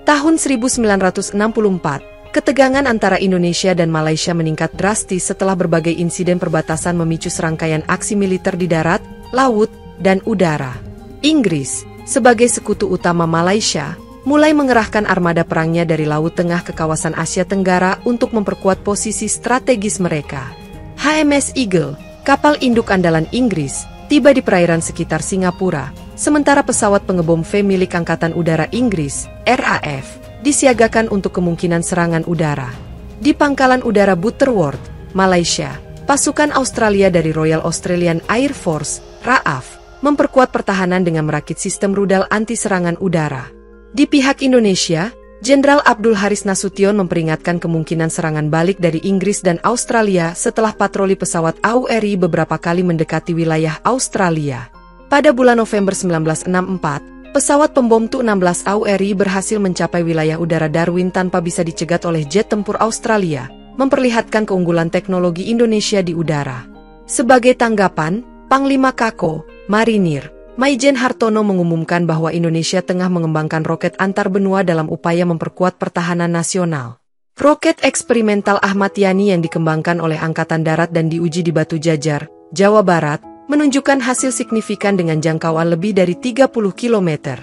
Tahun 1964, ketegangan antara Indonesia dan Malaysia meningkat drastis setelah berbagai insiden perbatasan memicu serangkaian aksi militer di darat, laut, dan udara. Inggris, sebagai sekutu utama Malaysia, mulai mengerahkan armada perangnya dari Laut Tengah ke kawasan Asia Tenggara untuk memperkuat posisi strategis mereka. HMS Eagle, kapal induk andalan Inggris, tiba di perairan sekitar Singapura, sementara pesawat pengebom V milik Angkatan Udara Inggris, RAF, disiagakan untuk kemungkinan serangan udara. Di Pangkalan Udara Butterworth, Malaysia, pasukan Australia dari Royal Australian Air Force, RAAF, memperkuat pertahanan dengan merakit sistem rudal anti-serangan udara. Di pihak Indonesia, Jenderal Abdul Haris Nasution memperingatkan kemungkinan serangan balik dari Inggris dan Australia setelah patroli pesawat AURI beberapa kali mendekati wilayah Australia. Pada bulan November 1964, pesawat pembom Tu-16 AURI berhasil mencapai wilayah udara Darwin tanpa bisa dicegat oleh jet tempur Australia, memperlihatkan keunggulan teknologi Indonesia di udara. Sebagai tanggapan, Panglima KAKO, Marinir, Maijen Hartono mengumumkan bahwa Indonesia tengah mengembangkan roket antar benua dalam upaya memperkuat pertahanan nasional. Roket eksperimental Ahmad Yani yang dikembangkan oleh Angkatan Darat dan diuji di Batu Jajar, Jawa Barat, menunjukkan hasil signifikan dengan jangkauan lebih dari 30 km.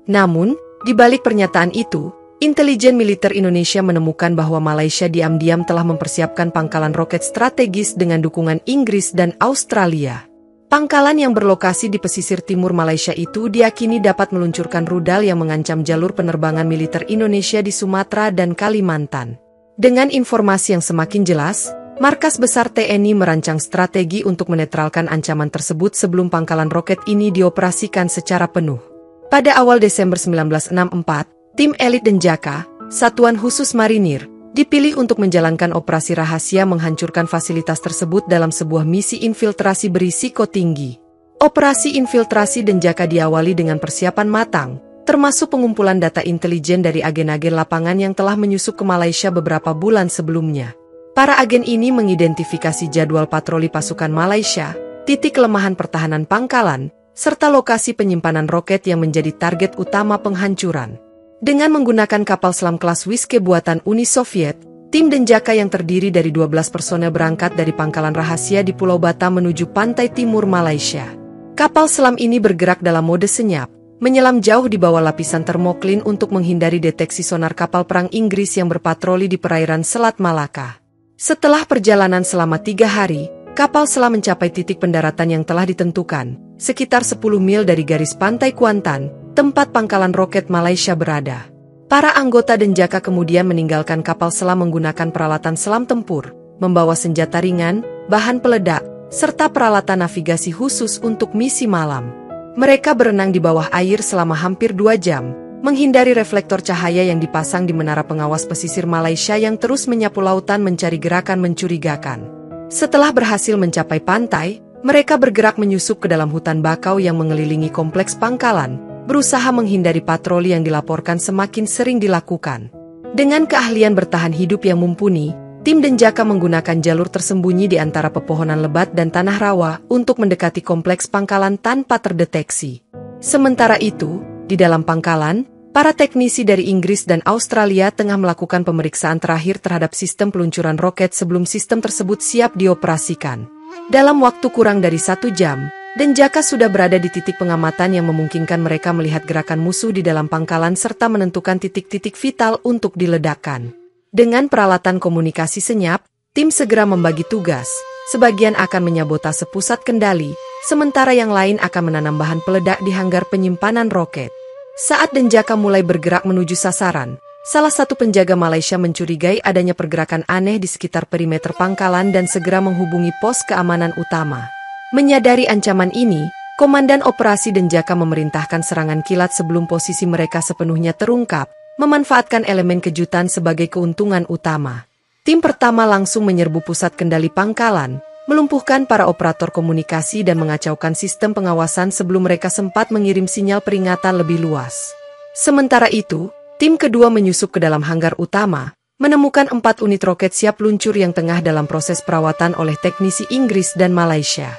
Namun, di balik pernyataan itu, intelijen militer Indonesia menemukan bahwa Malaysia diam-diam telah mempersiapkan pangkalan roket strategis dengan dukungan Inggris dan Australia. Pangkalan yang berlokasi di pesisir timur Malaysia itu diyakini dapat meluncurkan rudal yang mengancam jalur penerbangan militer Indonesia di Sumatera dan Kalimantan. Dengan informasi yang semakin jelas, Markas Besar TNI merancang strategi untuk menetralkan ancaman tersebut sebelum pangkalan roket ini dioperasikan secara penuh. Pada awal Desember 1964, tim elit Denjaka, Satuan Khusus Marinir, dipilih untuk menjalankan operasi rahasia menghancurkan fasilitas tersebut dalam sebuah misi infiltrasi berisiko tinggi. Operasi infiltrasi Denjaka diawali dengan persiapan matang, termasuk pengumpulan data intelijen dari agen-agen lapangan yang telah menyusup ke Malaysia beberapa bulan sebelumnya. Para agen ini mengidentifikasi jadwal patroli pasukan Malaysia, titik kelemahan pertahanan pangkalan, serta lokasi penyimpanan roket yang menjadi target utama penghancuran. Dengan menggunakan kapal selam kelas Whiskey buatan Uni Soviet, tim Denjaka yang terdiri dari 12 personel berangkat dari pangkalan rahasia di Pulau Batam menuju pantai timur Malaysia. Kapal selam ini bergerak dalam mode senyap, menyelam jauh di bawah lapisan termoklin untuk menghindari deteksi sonar kapal perang Inggris yang berpatroli di perairan Selat Malaka. Setelah perjalanan selama 3 hari, kapal selam mencapai titik pendaratan yang telah ditentukan, sekitar 10 mil dari garis pantai Kuantan, tempat pangkalan roket Malaysia berada. Para anggota Denjaka kemudian meninggalkan kapal selam menggunakan peralatan selam tempur, membawa senjata ringan, bahan peledak, serta peralatan navigasi khusus untuk misi malam. Mereka berenang di bawah air selama hampir 2 jam, menghindari reflektor cahaya yang dipasang di menara pengawas pesisir Malaysia yang terus menyapu lautan mencari gerakan mencurigakan. Setelah berhasil mencapai pantai, mereka bergerak menyusup ke dalam hutan bakau yang mengelilingi kompleks pangkalan, berusaha menghindari patroli yang dilaporkan semakin sering dilakukan. Dengan keahlian bertahan hidup yang mumpuni, tim Denjaka menggunakan jalur tersembunyi di antara pepohonan lebat dan tanah rawa untuk mendekati kompleks pangkalan tanpa terdeteksi. Sementara itu, di dalam pangkalan, para teknisi dari Inggris dan Australia tengah melakukan pemeriksaan terakhir terhadap sistem peluncuran roket sebelum sistem tersebut siap dioperasikan. Dalam waktu kurang dari 1 jam, Denjaka sudah berada di titik pengamatan yang memungkinkan mereka melihat gerakan musuh di dalam pangkalan serta menentukan titik-titik vital untuk diledakkan. Dengan peralatan komunikasi senyap, tim segera membagi tugas. Sebagian akan menyabotase pusat kendali, sementara yang lain akan menanam bahan peledak di hanggar penyimpanan roket. Saat Denjaka mulai bergerak menuju sasaran, salah satu penjaga Malaysia mencurigai adanya pergerakan aneh di sekitar perimeter pangkalan dan segera menghubungi pos keamanan utama. Menyadari ancaman ini, Komandan Operasi Denjaka memerintahkan serangan kilat sebelum posisi mereka sepenuhnya terungkap, memanfaatkan elemen kejutan sebagai keuntungan utama. Tim pertama langsung menyerbu pusat kendali pangkalan, melumpuhkan para operator komunikasi dan mengacaukan sistem pengawasan sebelum mereka sempat mengirim sinyal peringatan lebih luas. Sementara itu, tim kedua menyusup ke dalam hanggar utama, menemukan 4 unit roket siap luncur yang tengah dalam proses perawatan oleh teknisi Inggris dan Malaysia.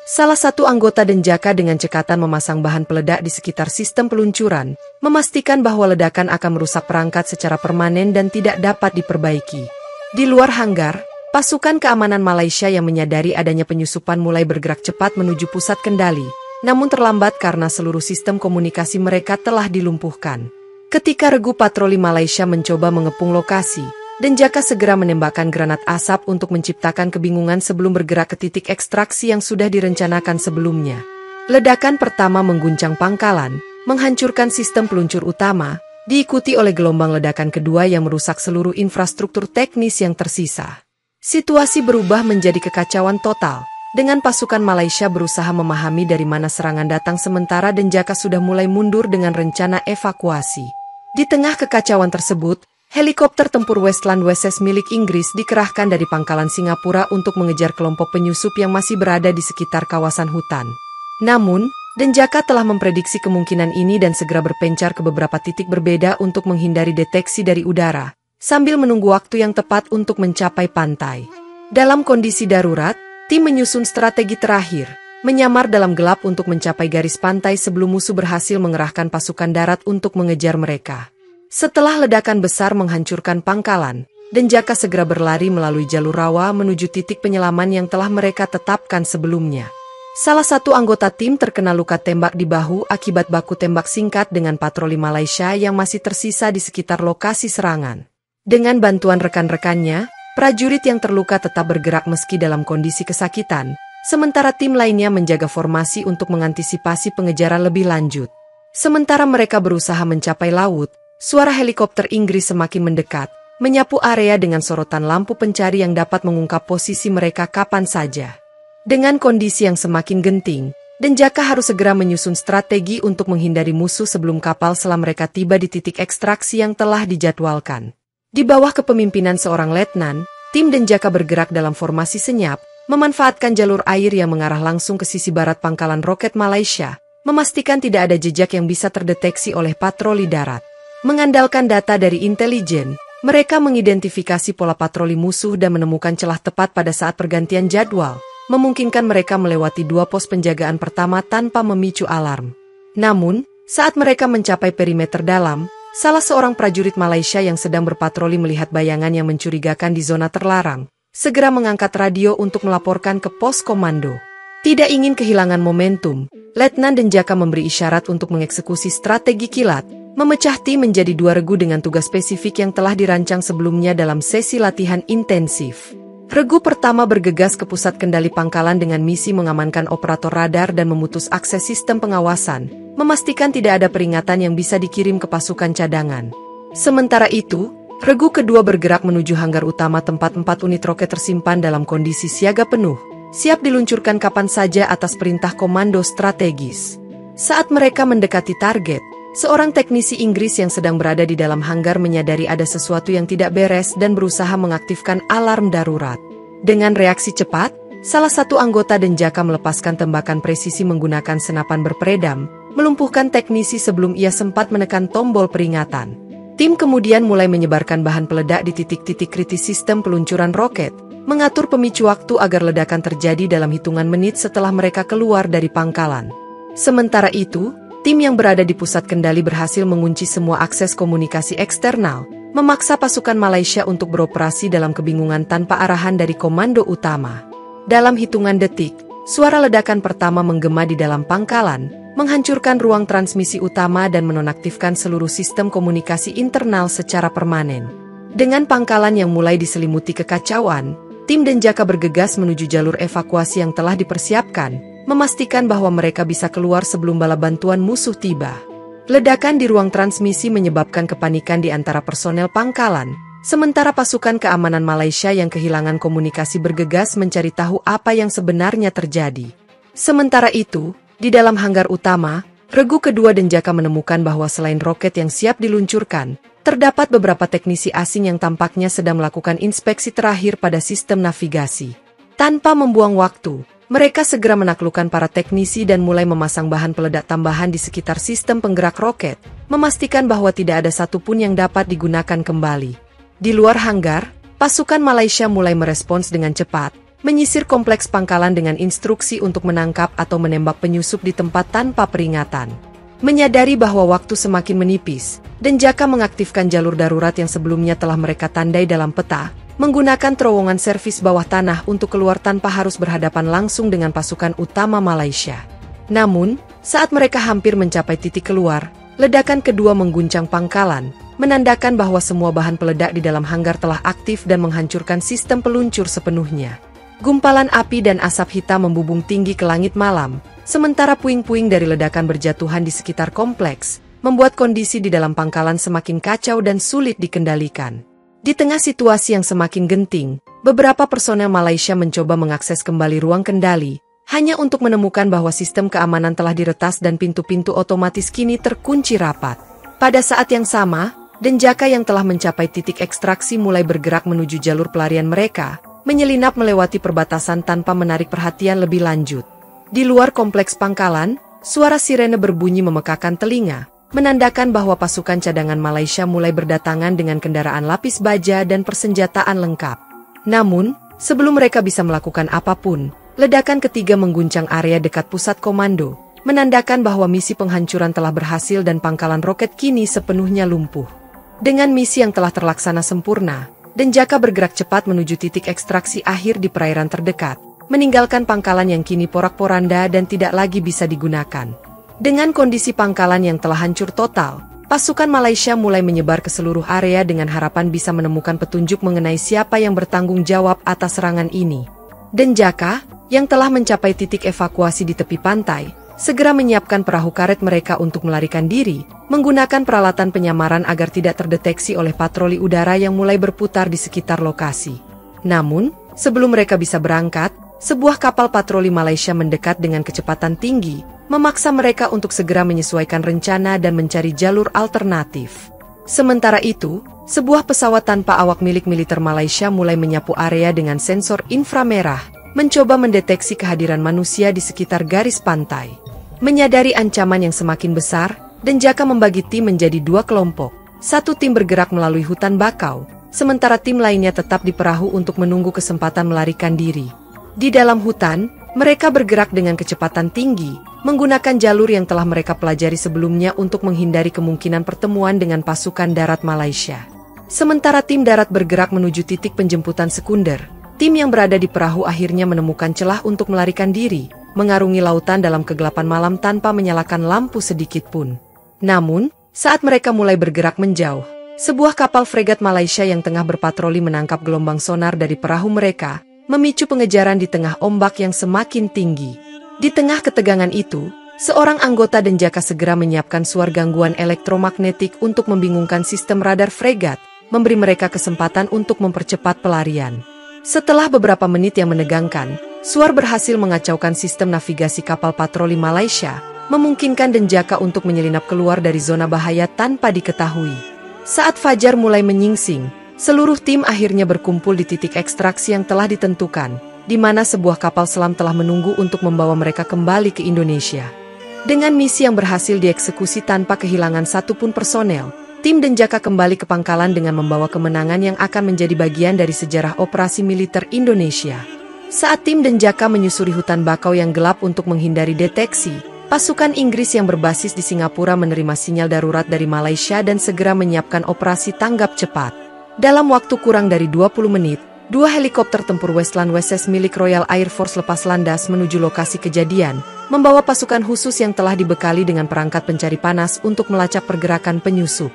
Salah satu anggota Denjaka dengan cekatan memasang bahan peledak di sekitar sistem peluncuran, memastikan bahwa ledakan akan merusak perangkat secara permanen dan tidak dapat diperbaiki. Di luar hanggar, pasukan keamanan Malaysia yang menyadari adanya penyusupan mulai bergerak cepat menuju pusat kendali, namun terlambat karena seluruh sistem komunikasi mereka telah dilumpuhkan. Ketika regu patroli Malaysia mencoba mengepung lokasi, Denjaka segera menembakkan granat asap untuk menciptakan kebingungan sebelum bergerak ke titik ekstraksi yang sudah direncanakan sebelumnya. Ledakan pertama mengguncang pangkalan, menghancurkan sistem peluncur utama, diikuti oleh gelombang ledakan kedua yang merusak seluruh infrastruktur teknis yang tersisa. Situasi berubah menjadi kekacauan total, dengan pasukan Malaysia berusaha memahami dari mana serangan datang sementara Denjaka sudah mulai mundur dengan rencana evakuasi. Di tengah kekacauan tersebut, helikopter tempur Westland WSS milik Inggris dikerahkan dari pangkalan Singapura untuk mengejar kelompok penyusup yang masih berada di sekitar kawasan hutan. Namun, Denjaka telah memprediksi kemungkinan ini dan segera berpencar ke beberapa titik berbeda untuk menghindari deteksi dari udara, sambil menunggu waktu yang tepat untuk mencapai pantai. Dalam kondisi darurat, tim menyusun strategi terakhir, menyamar dalam gelap untuk mencapai garis pantai sebelum musuh berhasil mengerahkan pasukan darat untuk mengejar mereka. Setelah ledakan besar menghancurkan pangkalan, Denjaka segera berlari melalui jalur rawa menuju titik penyelaman yang telah mereka tetapkan sebelumnya. Salah satu anggota tim terkena luka tembak di bahu akibat baku tembak singkat dengan patroli Malaysia yang masih tersisa di sekitar lokasi serangan. Dengan bantuan rekan-rekannya, prajurit yang terluka tetap bergerak meski dalam kondisi kesakitan, sementara tim lainnya menjaga formasi untuk mengantisipasi pengejaran lebih lanjut. Sementara mereka berusaha mencapai laut, suara helikopter Inggris semakin mendekat, menyapu area dengan sorotan lampu pencari yang dapat mengungkap posisi mereka kapan saja. Dengan kondisi yang semakin genting, Denjaka harus segera menyusun strategi untuk menghindari musuh sebelum kapal selam mereka tiba di titik ekstraksi yang telah dijadwalkan. Di bawah kepemimpinan seorang letnan, tim Denjaka bergerak dalam formasi senyap, memanfaatkan jalur air yang mengarah langsung ke sisi barat pangkalan roket Malaysia, memastikan tidak ada jejak yang bisa terdeteksi oleh patroli darat. Mengandalkan data dari intelijen, mereka mengidentifikasi pola patroli musuh dan menemukan celah tepat pada saat pergantian jadwal, memungkinkan mereka melewati dua pos penjagaan pertama tanpa memicu alarm. Namun, saat mereka mencapai perimeter dalam, salah seorang prajurit Malaysia yang sedang berpatroli melihat bayangan yang mencurigakan di zona terlarang, segera mengangkat radio untuk melaporkan ke pos komando. Tidak ingin kehilangan momentum, Letnan Denjaka memberi isyarat untuk mengeksekusi strategi kilat, memecah tim menjadi dua regu dengan tugas spesifik yang telah dirancang sebelumnya dalam sesi latihan intensif. Regu pertama bergegas ke pusat kendali pangkalan dengan misi mengamankan operator radar dan memutus akses sistem pengawasan, memastikan tidak ada peringatan yang bisa dikirim ke pasukan cadangan. Sementara itu, regu kedua bergerak menuju hanggar utama tempat 4 unit roket tersimpan dalam kondisi siaga penuh, siap diluncurkan kapan saja atas perintah komando strategis. Saat mereka mendekati target, seorang teknisi Inggris yang sedang berada di dalam hanggar menyadari ada sesuatu yang tidak beres dan berusaha mengaktifkan alarm darurat. Dengan reaksi cepat, salah satu anggota Denjaka melepaskan tembakan presisi menggunakan senapan berperedam, melumpuhkan teknisi sebelum ia sempat menekan tombol peringatan. Tim kemudian mulai menyebarkan bahan peledak di titik-titik kritis sistem peluncuran roket, mengatur pemicu waktu agar ledakan terjadi dalam hitungan menit setelah mereka keluar dari pangkalan. Sementara itu, tim yang berada di pusat kendali berhasil mengunci semua akses komunikasi eksternal, memaksa pasukan Malaysia untuk beroperasi dalam kebingungan tanpa arahan dari komando utama. Dalam hitungan detik, suara ledakan pertama menggema di dalam pangkalan, menghancurkan ruang transmisi utama dan menonaktifkan seluruh sistem komunikasi internal secara permanen. Dengan pangkalan yang mulai diselimuti kekacauan, tim Denjaka bergegas menuju jalur evakuasi yang telah dipersiapkan, memastikan bahwa mereka bisa keluar sebelum bala bantuan musuh tiba. Ledakan di ruang transmisi menyebabkan kepanikan di antara personel pangkalan, sementara pasukan keamanan Malaysia yang kehilangan komunikasi bergegas mencari tahu apa yang sebenarnya terjadi. Sementara itu, di dalam hanggar utama, regu kedua Denjaka menemukan bahwa selain roket yang siap diluncurkan, terdapat beberapa teknisi asing yang tampaknya sedang melakukan inspeksi terakhir pada sistem navigasi. Tanpa membuang waktu, mereka segera menaklukkan para teknisi dan mulai memasang bahan peledak tambahan di sekitar sistem penggerak roket, memastikan bahwa tidak ada satupun yang dapat digunakan kembali. Di luar hanggar, pasukan Malaysia mulai merespons dengan cepat, menyisir kompleks pangkalan dengan instruksi untuk menangkap atau menembak penyusup di tempat tanpa peringatan. Menyadari bahwa waktu semakin menipis, Denjaka mengaktifkan jalur darurat yang sebelumnya telah mereka tandai dalam peta, menggunakan terowongan servis bawah tanah untuk keluar tanpa harus berhadapan langsung dengan pasukan utama Malaysia. Namun, saat mereka hampir mencapai titik keluar, ledakan kedua mengguncang pangkalan, menandakan bahwa semua bahan peledak di dalam hanggar telah aktif dan menghancurkan sistem peluncur sepenuhnya. Gumpalan api dan asap hitam membubung tinggi ke langit malam, sementara puing-puing dari ledakan berjatuhan di sekitar kompleks, membuat kondisi di dalam pangkalan semakin kacau dan sulit dikendalikan. Di tengah situasi yang semakin genting, beberapa personel Malaysia mencoba mengakses kembali ruang kendali, hanya untuk menemukan bahwa sistem keamanan telah diretas dan pintu-pintu otomatis kini terkunci rapat. Pada saat yang sama, Denjaka yang telah mencapai titik ekstraksi mulai bergerak menuju jalur pelarian mereka, menyelinap melewati perbatasan tanpa menarik perhatian lebih lanjut. Di luar kompleks pangkalan, suara sirene berbunyi memekakan telinga, menandakan bahwa pasukan cadangan Malaysia mulai berdatangan dengan kendaraan lapis baja dan persenjataan lengkap. Namun, sebelum mereka bisa melakukan apapun, ledakan ketiga mengguncang area dekat pusat komando, menandakan bahwa misi penghancuran telah berhasil dan pangkalan roket kini sepenuhnya lumpuh. Dengan misi yang telah terlaksana sempurna, Denjaka bergerak cepat menuju titik ekstraksi akhir di perairan terdekat, meninggalkan pangkalan yang kini porak-poranda dan tidak lagi bisa digunakan. Dengan kondisi pangkalan yang telah hancur total, pasukan Malaysia mulai menyebar ke seluruh area dengan harapan bisa menemukan petunjuk mengenai siapa yang bertanggung jawab atas serangan ini. Denjaka, yang telah mencapai titik evakuasi di tepi pantai, segera menyiapkan perahu karet mereka untuk melarikan diri, menggunakan peralatan penyamaran agar tidak terdeteksi oleh patroli udara yang mulai berputar di sekitar lokasi. Namun, sebelum mereka bisa berangkat, sebuah kapal patroli Malaysia mendekat dengan kecepatan tinggi, memaksa mereka untuk segera menyesuaikan rencana dan mencari jalur alternatif. Sementara itu, sebuah pesawat tanpa awak milik militer Malaysia mulai menyapu area dengan sensor inframerah, mencoba mendeteksi kehadiran manusia di sekitar garis pantai. Menyadari ancaman yang semakin besar, Denjaka membagi tim menjadi dua kelompok. Satu tim bergerak melalui hutan bakau, sementara tim lainnya tetap di perahu untuk menunggu kesempatan melarikan diri. Di dalam hutan, mereka bergerak dengan kecepatan tinggi, menggunakan jalur yang telah mereka pelajari sebelumnya untuk menghindari kemungkinan pertemuan dengan pasukan darat Malaysia. Sementara tim darat bergerak menuju titik penjemputan sekunder, tim yang berada di perahu akhirnya menemukan celah untuk melarikan diri, mengarungi lautan dalam kegelapan malam tanpa menyalakan lampu sedikit pun. Namun, saat mereka mulai bergerak menjauh, sebuah kapal fregat Malaysia yang tengah berpatroli menangkap gelombang sonar dari perahu mereka, memicu pengejaran di tengah ombak yang semakin tinggi. Di tengah ketegangan itu, seorang anggota Denjaka segera menyiapkan suar gangguan elektromagnetik untuk membingungkan sistem radar fregat, memberi mereka kesempatan untuk mempercepat pelarian. Setelah beberapa menit yang menegangkan, suar berhasil mengacaukan sistem navigasi kapal patroli Malaysia, memungkinkan Denjaka untuk menyelinap keluar dari zona bahaya tanpa diketahui. Saat fajar mulai menyingsing, seluruh tim akhirnya berkumpul di titik ekstraksi yang telah ditentukan, di mana sebuah kapal selam telah menunggu untuk membawa mereka kembali ke Indonesia. Dengan misi yang berhasil dieksekusi tanpa kehilangan satupun personel, tim Denjaka kembali ke pangkalan dengan membawa kemenangan yang akan menjadi bagian dari sejarah operasi militer Indonesia. Saat tim Denjaka menyusuri hutan bakau yang gelap untuk menghindari deteksi, pasukan Inggris yang berbasis di Singapura menerima sinyal darurat dari Malaysia dan segera menyiapkan operasi tanggap cepat. Dalam waktu kurang dari 20 menit, dua helikopter tempur Westland WSS milik Royal Air Force lepas landas menuju lokasi kejadian, membawa pasukan khusus yang telah dibekali dengan perangkat pencari panas untuk melacak pergerakan penyusup.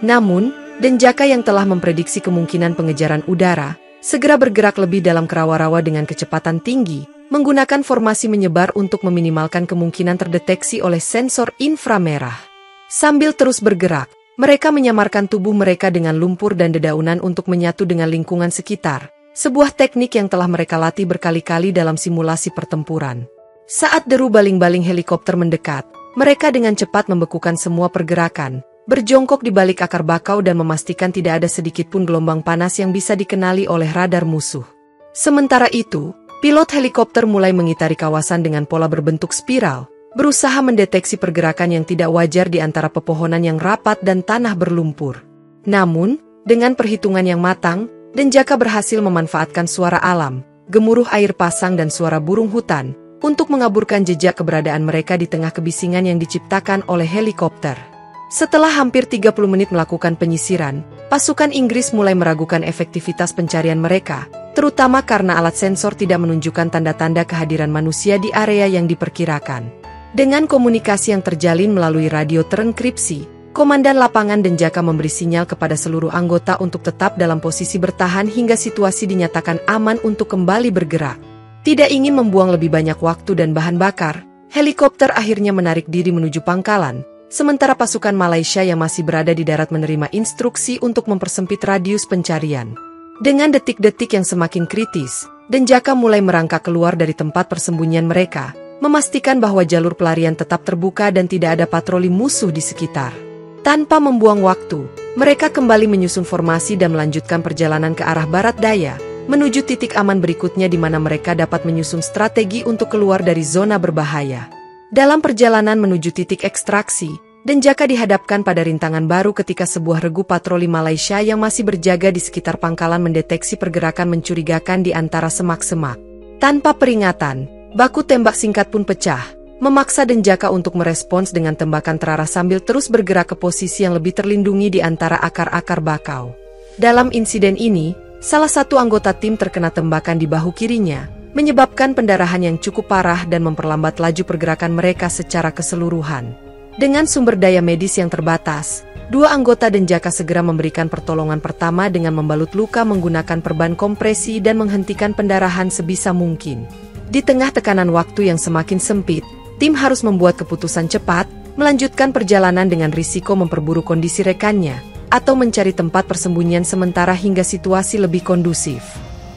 Namun, Denjaka yang telah memprediksi kemungkinan pengejaran udara, segera bergerak lebih dalam kerawa-rawa dengan kecepatan tinggi, menggunakan formasi menyebar untuk meminimalkan kemungkinan terdeteksi oleh sensor inframerah. Sambil terus bergerak, mereka menyamarkan tubuh mereka dengan lumpur dan dedaunan untuk menyatu dengan lingkungan sekitar, sebuah teknik yang telah mereka latih berkali-kali dalam simulasi pertempuran. Saat deru baling-baling helikopter mendekat, mereka dengan cepat membekukan semua pergerakan, berjongkok di balik akar bakau dan memastikan tidak ada sedikit pun gelombang panas yang bisa dikenali oleh radar musuh. Sementara itu, pilot helikopter mulai mengitari kawasan dengan pola berbentuk spiral, berusaha mendeteksi pergerakan yang tidak wajar di antara pepohonan yang rapat dan tanah berlumpur. Namun, dengan perhitungan yang matang, Denjaka berhasil memanfaatkan suara alam, gemuruh air pasang dan suara burung hutan, untuk mengaburkan jejak keberadaan mereka di tengah kebisingan yang diciptakan oleh helikopter. Setelah hampir 30 menit melakukan penyisiran, pasukan Inggris mulai meragukan efektivitas pencarian mereka, terutama karena alat sensor tidak menunjukkan tanda-tanda kehadiran manusia di area yang diperkirakan. Dengan komunikasi yang terjalin melalui radio terenkripsi, Komandan Lapangan Denjaka memberi sinyal kepada seluruh anggota untuk tetap dalam posisi bertahan hingga situasi dinyatakan aman untuk kembali bergerak. Tidak ingin membuang lebih banyak waktu dan bahan bakar, helikopter akhirnya menarik diri menuju pangkalan, sementara pasukan Malaysia yang masih berada di darat menerima instruksi untuk mempersempit radius pencarian. Dengan detik-detik yang semakin kritis, Denjaka mulai merangkak keluar dari tempat persembunyian mereka, memastikan bahwa jalur pelarian tetap terbuka dan tidak ada patroli musuh di sekitar. Tanpa membuang waktu, mereka kembali menyusun formasi dan melanjutkan perjalanan ke arah barat daya, menuju titik aman berikutnya di mana mereka dapat menyusun strategi untuk keluar dari zona berbahaya. Dalam perjalanan menuju titik ekstraksi, Denjaka dihadapkan pada rintangan baru ketika sebuah regu patroli Malaysia yang masih berjaga di sekitar pangkalan mendeteksi pergerakan mencurigakan di antara semak-semak. Tanpa peringatan, baku tembak singkat pun pecah, memaksa Denjaka untuk merespons dengan tembakan terarah sambil terus bergerak ke posisi yang lebih terlindungi di antara akar-akar bakau. Dalam insiden ini, salah satu anggota tim terkena tembakan di bahu kirinya, menyebabkan pendarahan yang cukup parah dan memperlambat laju pergerakan mereka secara keseluruhan. Dengan sumber daya medis yang terbatas, dua anggota Denjaka segera memberikan pertolongan pertama dengan membalut luka menggunakan perban kompresi dan menghentikan pendarahan sebisa mungkin. Di tengah tekanan waktu yang semakin sempit, tim harus membuat keputusan cepat, melanjutkan perjalanan dengan risiko memperburuk kondisi rekannya, atau mencari tempat persembunyian sementara hingga situasi lebih kondusif.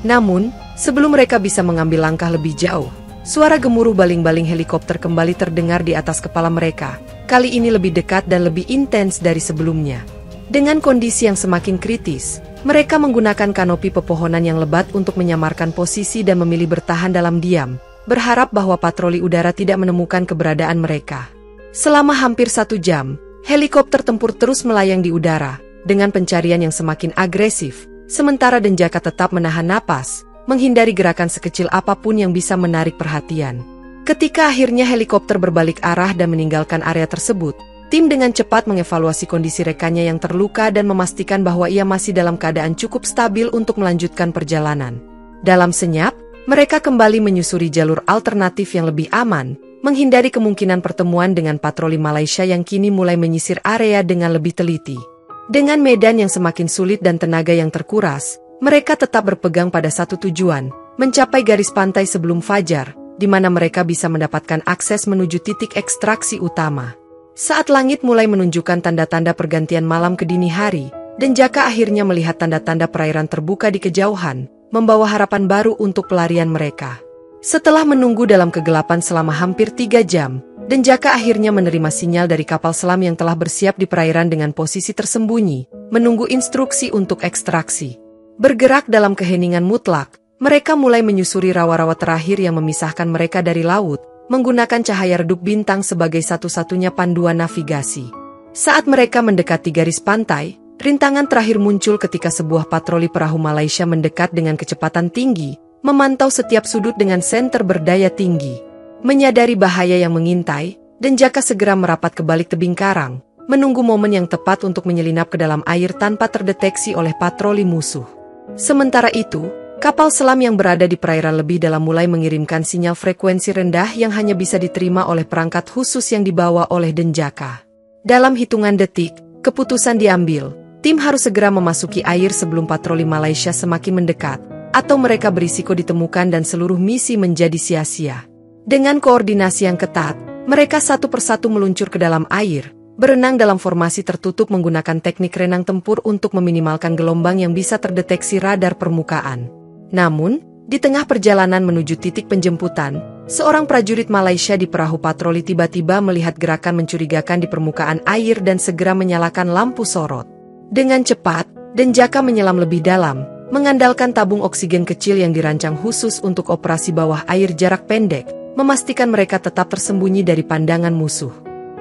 Namun, sebelum mereka bisa mengambil langkah lebih jauh, suara gemuruh baling-baling helikopter kembali terdengar di atas kepala mereka, kali ini lebih dekat dan lebih intens dari sebelumnya. Dengan kondisi yang semakin kritis, mereka menggunakan kanopi pepohonan yang lebat untuk menyamarkan posisi dan memilih bertahan dalam diam, berharap bahwa patroli udara tidak menemukan keberadaan mereka. Selama hampir 1 jam, helikopter tempur terus melayang di udara, dengan pencarian yang semakin agresif, sementara Denjaka tetap menahan napas, menghindari gerakan sekecil apapun yang bisa menarik perhatian. Ketika akhirnya helikopter berbalik arah dan meninggalkan area tersebut, tim dengan cepat mengevaluasi kondisi rekannya yang terluka dan memastikan bahwa ia masih dalam keadaan cukup stabil untuk melanjutkan perjalanan. Dalam senyap, mereka kembali menyusuri jalur alternatif yang lebih aman, menghindari kemungkinan pertemuan dengan patroli Malaysia yang kini mulai menyisir area dengan lebih teliti. Dengan medan yang semakin sulit dan tenaga yang terkuras, mereka tetap berpegang pada satu tujuan, mencapai garis pantai sebelum fajar, di mana mereka bisa mendapatkan akses menuju titik ekstraksi utama. Saat langit mulai menunjukkan tanda-tanda pergantian malam ke dini hari, Denjaka akhirnya melihat tanda-tanda perairan terbuka di kejauhan, membawa harapan baru untuk pelarian mereka. Setelah menunggu dalam kegelapan selama hampir 3 jam, Denjaka akhirnya menerima sinyal dari kapal selam yang telah bersiap di perairan dengan posisi tersembunyi, menunggu instruksi untuk ekstraksi. Bergerak dalam keheningan mutlak, mereka mulai menyusuri rawa-rawa terakhir yang memisahkan mereka dari laut, menggunakan cahaya redup bintang sebagai satu-satunya panduan navigasi. Saat mereka mendekati garis pantai, rintangan terakhir muncul ketika sebuah patroli perahu Malaysia mendekat dengan kecepatan tinggi, memantau setiap sudut dengan senter berdaya tinggi. Menyadari bahaya yang mengintai, Denjaka segera merapat ke balik tebing karang, menunggu momen yang tepat untuk menyelinap ke dalam air tanpa terdeteksi oleh patroli musuh. Sementara itu, kapal selam yang berada di perairan lebih dalam mulai mengirimkan sinyal frekuensi rendah yang hanya bisa diterima oleh perangkat khusus yang dibawa oleh Denjaka. Dalam hitungan detik, keputusan diambil, tim harus segera memasuki air sebelum patroli Malaysia semakin mendekat, atau mereka berisiko ditemukan dan seluruh misi menjadi sia-sia. Dengan koordinasi yang ketat, mereka satu persatu meluncur ke dalam air, berenang dalam formasi tertutup menggunakan teknik renang tempur untuk meminimalkan gelombang yang bisa terdeteksi radar permukaan. Namun, di tengah perjalanan menuju titik penjemputan, seorang prajurit Malaysia di perahu patroli tiba-tiba melihat gerakan mencurigakan di permukaan air dan segera menyalakan lampu sorot. Dengan cepat, Denjaka menyelam lebih dalam, mengandalkan tabung oksigen kecil yang dirancang khusus untuk operasi bawah air jarak pendek, memastikan mereka tetap tersembunyi dari pandangan musuh.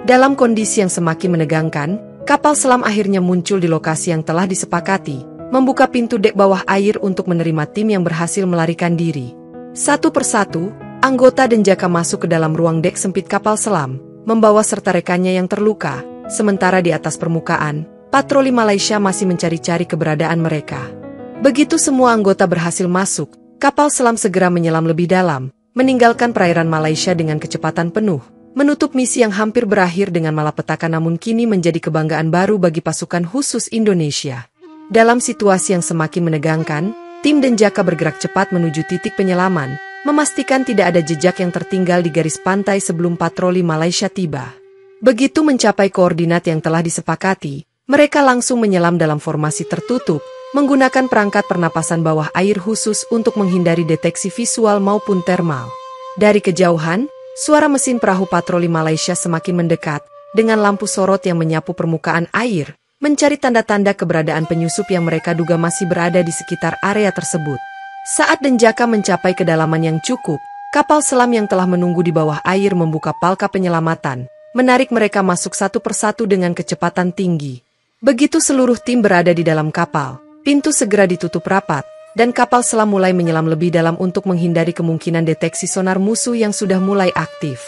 Dalam kondisi yang semakin menegangkan, kapal selam akhirnya muncul di lokasi yang telah disepakati, membuka pintu dek bawah air untuk menerima tim yang berhasil melarikan diri. Satu persatu, anggota Denjaka masuk ke dalam ruang dek sempit kapal selam, membawa serta rekannya yang terluka, sementara di atas permukaan, patroli Malaysia masih mencari-cari keberadaan mereka. Begitu semua anggota berhasil masuk, kapal selam segera menyelam lebih dalam, meninggalkan perairan Malaysia dengan kecepatan penuh, menutup misi yang hampir berakhir dengan malapetaka namun kini menjadi kebanggaan baru bagi pasukan khusus Indonesia. Dalam situasi yang semakin menegangkan, tim Denjaka bergerak cepat menuju titik penyelaman, memastikan tidak ada jejak yang tertinggal di garis pantai sebelum patroli Malaysia tiba. Begitu mencapai koordinat yang telah disepakati, mereka langsung menyelam dalam formasi tertutup, menggunakan perangkat pernapasan bawah air khusus untuk menghindari deteksi visual maupun termal. Dari kejauhan, suara mesin perahu patroli Malaysia semakin mendekat, dengan lampu sorot yang menyapu permukaan air, mencari tanda-tanda keberadaan penyusup yang mereka duga masih berada di sekitar area tersebut. Saat Denjaka mencapai kedalaman yang cukup, kapal selam yang telah menunggu di bawah air membuka palka penyelamatan, menarik mereka masuk satu persatu dengan kecepatan tinggi. Begitu seluruh tim berada di dalam kapal, pintu segera ditutup rapat, dan kapal selam mulai menyelam lebih dalam untuk menghindari kemungkinan deteksi sonar musuh yang sudah mulai aktif.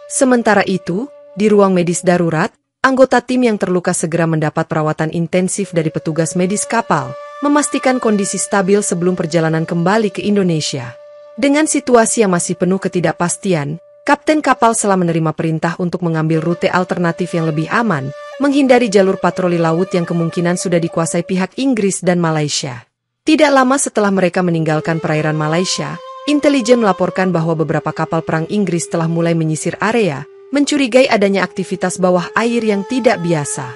Sementara itu, di ruang medis darurat, anggota tim yang terluka segera mendapat perawatan intensif dari petugas medis kapal, memastikan kondisi stabil sebelum perjalanan kembali ke Indonesia. Dengan situasi yang masih penuh ketidakpastian, Kapten kapal selam menerima perintah untuk mengambil rute alternatif yang lebih aman, menghindari jalur patroli laut yang kemungkinan sudah dikuasai pihak Inggris dan Malaysia. Tidak lama setelah mereka meninggalkan perairan Malaysia, intelijen melaporkan bahwa beberapa kapal perang Inggris telah mulai menyisir area, mencurigai adanya aktivitas bawah air yang tidak biasa.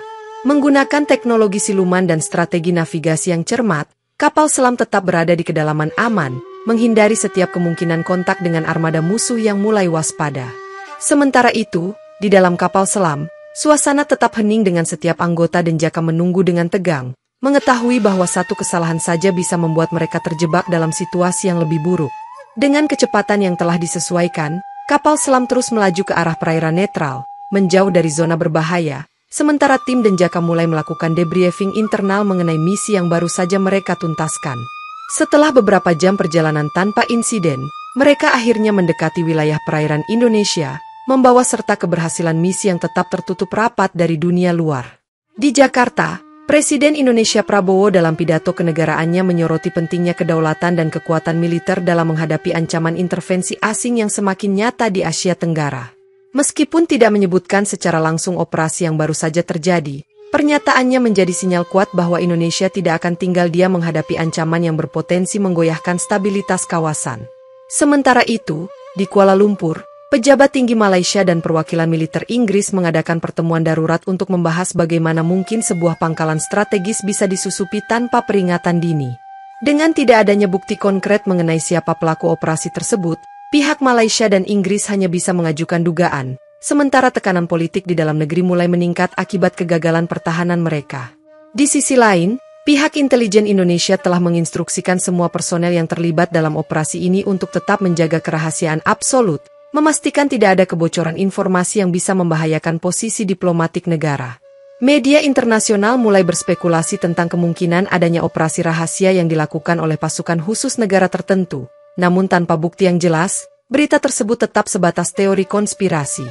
Menggunakan teknologi siluman dan strategi navigasi yang cermat, kapal selam tetap berada di kedalaman aman, menghindari setiap kemungkinan kontak dengan armada musuh yang mulai waspada. Sementara itu, di dalam kapal selam, suasana tetap hening dengan setiap anggota Denjaka menunggu dengan tegang, mengetahui bahwa satu kesalahan saja bisa membuat mereka terjebak dalam situasi yang lebih buruk. Dengan kecepatan yang telah disesuaikan, kapal selam terus melaju ke arah perairan netral, menjauh dari zona berbahaya, sementara tim Denjaka mulai melakukan debriefing internal mengenai misi yang baru saja mereka tuntaskan. Setelah beberapa jam perjalanan tanpa insiden, mereka akhirnya mendekati wilayah perairan Indonesia, membawa serta keberhasilan misi yang tetap tertutup rapat dari dunia luar. Di Jakarta, Presiden Indonesia Prabowo dalam pidato kenegaraannya menyoroti pentingnya kedaulatan dan kekuatan militer dalam menghadapi ancaman intervensi asing yang semakin nyata di Asia Tenggara. Meskipun tidak menyebutkan secara langsung operasi yang baru saja terjadi, pernyataannya menjadi sinyal kuat bahwa Indonesia tidak akan tinggal diam menghadapi ancaman yang berpotensi menggoyahkan stabilitas kawasan. Sementara itu, di Kuala Lumpur, pejabat tinggi Malaysia dan perwakilan militer Inggris mengadakan pertemuan darurat untuk membahas bagaimana mungkin sebuah pangkalan strategis bisa disusupi tanpa peringatan dini. Dengan tidak adanya bukti konkret mengenai siapa pelaku operasi tersebut, pihak Malaysia dan Inggris hanya bisa mengajukan dugaan. Sementara tekanan politik di dalam negeri mulai meningkat akibat kegagalan pertahanan mereka. Di sisi lain, pihak intelijen Indonesia telah menginstruksikan semua personel yang terlibat dalam operasi ini untuk tetap menjaga kerahasiaan absolut, memastikan tidak ada kebocoran informasi yang bisa membahayakan posisi diplomatik negara. Media internasional mulai berspekulasi tentang kemungkinan adanya operasi rahasia yang dilakukan oleh pasukan khusus negara tertentu, namun tanpa bukti yang jelas, berita tersebut tetap sebatas teori konspirasi.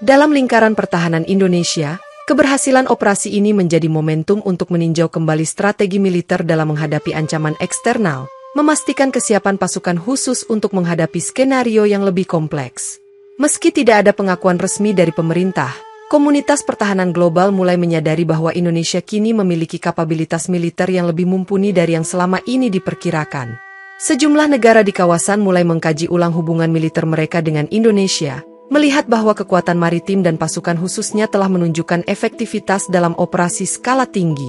Dalam lingkaran pertahanan Indonesia, keberhasilan operasi ini menjadi momentum untuk meninjau kembali strategi militer dalam menghadapi ancaman eksternal, memastikan kesiapan pasukan khusus untuk menghadapi skenario yang lebih kompleks. Meski tidak ada pengakuan resmi dari pemerintah, komunitas pertahanan global mulai menyadari bahwa Indonesia kini memiliki kapabilitas militer yang lebih mumpuni dari yang selama ini diperkirakan. Sejumlah negara di kawasan mulai mengkaji ulang hubungan militer mereka dengan Indonesia, melihat bahwa kekuatan maritim dan pasukan khususnya telah menunjukkan efektivitas dalam operasi skala tinggi.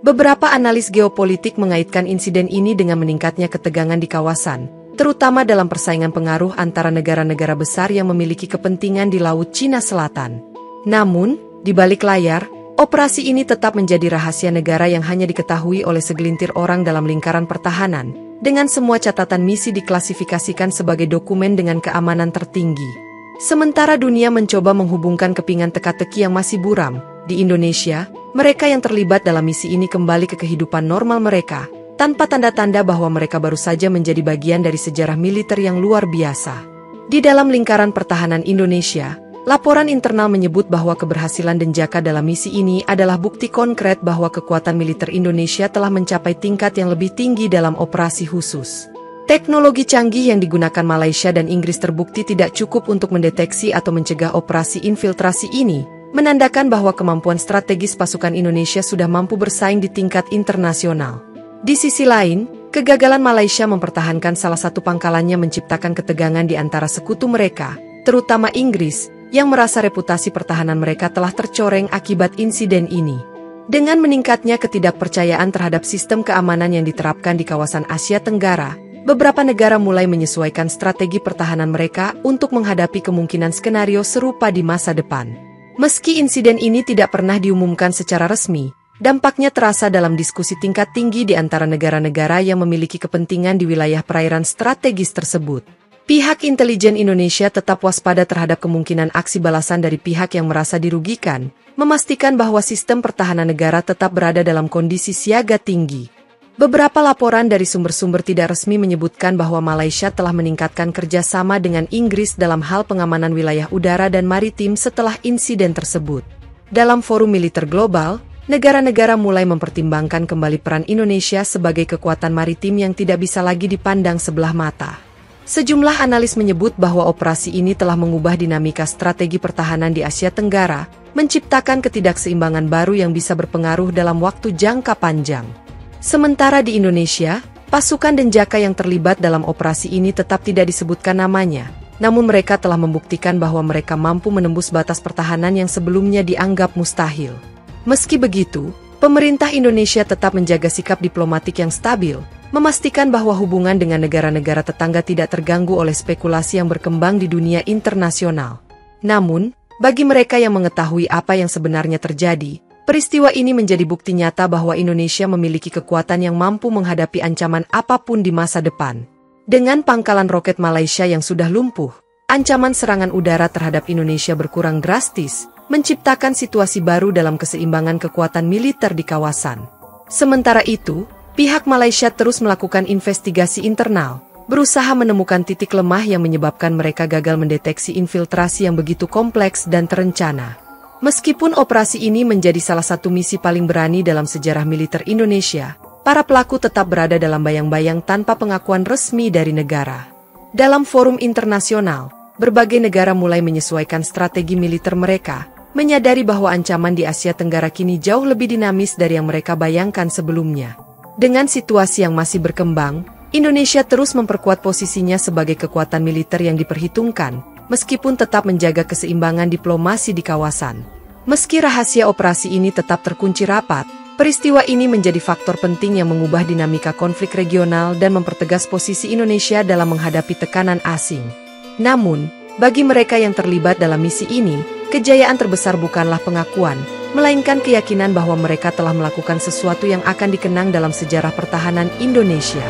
Beberapa analis geopolitik mengaitkan insiden ini dengan meningkatnya ketegangan di kawasan, terutama dalam persaingan pengaruh antara negara-negara besar yang memiliki kepentingan di Laut Cina Selatan. Namun, di balik layar, operasi ini tetap menjadi rahasia negara yang hanya diketahui oleh segelintir orang dalam lingkaran pertahanan, dengan semua catatan misi diklasifikasikan sebagai dokumen dengan keamanan tertinggi. Sementara dunia mencoba menghubungkan kepingan teka-teki yang masih buram, di Indonesia, mereka yang terlibat dalam misi ini kembali ke kehidupan normal mereka, tanpa tanda-tanda bahwa mereka baru saja menjadi bagian dari sejarah militer yang luar biasa. Di dalam lingkaran pertahanan Indonesia, laporan internal menyebut bahwa keberhasilan Denjaka dalam misi ini adalah bukti konkret bahwa kekuatan militer Indonesia telah mencapai tingkat yang lebih tinggi dalam operasi khusus. Teknologi canggih yang digunakan Malaysia dan Inggris terbukti tidak cukup untuk mendeteksi atau mencegah operasi infiltrasi ini, menandakan bahwa kemampuan strategis pasukan Indonesia sudah mampu bersaing di tingkat internasional. Di sisi lain, kegagalan Malaysia mempertahankan salah satu pangkalannya menciptakan ketegangan di antara sekutu mereka, terutama Inggris, yang merasa reputasi pertahanan mereka telah tercoreng akibat insiden ini. Dengan meningkatnya ketidakpercayaan terhadap sistem keamanan yang diterapkan di kawasan Asia Tenggara, beberapa negara mulai menyesuaikan strategi pertahanan mereka untuk menghadapi kemungkinan skenario serupa di masa depan. Meski insiden ini tidak pernah diumumkan secara resmi, dampaknya terasa dalam diskusi tingkat tinggi di antara negara-negara yang memiliki kepentingan di wilayah perairan strategis tersebut. Pihak intelijen Indonesia tetap waspada terhadap kemungkinan aksi balasan dari pihak yang merasa dirugikan, memastikan bahwa sistem pertahanan negara tetap berada dalam kondisi siaga tinggi. Beberapa laporan dari sumber-sumber tidak resmi menyebutkan bahwa Malaysia telah meningkatkan kerjasama dengan Inggris dalam hal pengamanan wilayah udara dan maritim setelah insiden tersebut. Dalam forum militer global, negara-negara mulai mempertimbangkan kembali peran Indonesia sebagai kekuatan maritim yang tidak bisa lagi dipandang sebelah mata. Sejumlah analis menyebut bahwa operasi ini telah mengubah dinamika strategi pertahanan di Asia Tenggara, menciptakan ketidakseimbangan baru yang bisa berpengaruh dalam waktu jangka panjang. Sementara di Indonesia, pasukan Denjaka yang terlibat dalam operasi ini tetap tidak disebutkan namanya, namun mereka telah membuktikan bahwa mereka mampu menembus batas pertahanan yang sebelumnya dianggap mustahil. Meski begitu, pemerintah Indonesia tetap menjaga sikap diplomatik yang stabil, memastikan bahwa hubungan dengan negara-negara tetangga tidak terganggu oleh spekulasi yang berkembang di dunia internasional. Namun, bagi mereka yang mengetahui apa yang sebenarnya terjadi, peristiwa ini menjadi bukti nyata bahwa Indonesia memiliki kekuatan yang mampu menghadapi ancaman apapun di masa depan. Dengan pangkalan roket Malaysia yang sudah lumpuh, ancaman serangan udara terhadap Indonesia berkurang drastis, menciptakan situasi baru dalam keseimbangan kekuatan militer di kawasan. Sementara itu, pihak Malaysia terus melakukan investigasi internal, berusaha menemukan titik lemah yang menyebabkan mereka gagal mendeteksi infiltrasi yang begitu kompleks dan terencana. Meskipun operasi ini menjadi salah satu misi paling berani dalam sejarah militer Indonesia, para pelaku tetap berada dalam bayang-bayang tanpa pengakuan resmi dari negara. Dalam forum internasional, berbagai negara mulai menyesuaikan strategi militer mereka, menyadari bahwa ancaman di Asia Tenggara kini jauh lebih dinamis dari yang mereka bayangkan sebelumnya. Dengan situasi yang masih berkembang, Indonesia terus memperkuat posisinya sebagai kekuatan militer yang diperhitungkan, meskipun tetap menjaga keseimbangan diplomasi di kawasan. Meski rahasia operasi ini tetap terkunci rapat, peristiwa ini menjadi faktor penting yang mengubah dinamika konflik regional dan mempertegas posisi Indonesia dalam menghadapi tekanan asing. Namun, bagi mereka yang terlibat dalam misi ini, kejayaan terbesar bukanlah pengakuan, melainkan keyakinan bahwa mereka telah melakukan sesuatu yang akan dikenang dalam sejarah pertahanan Indonesia.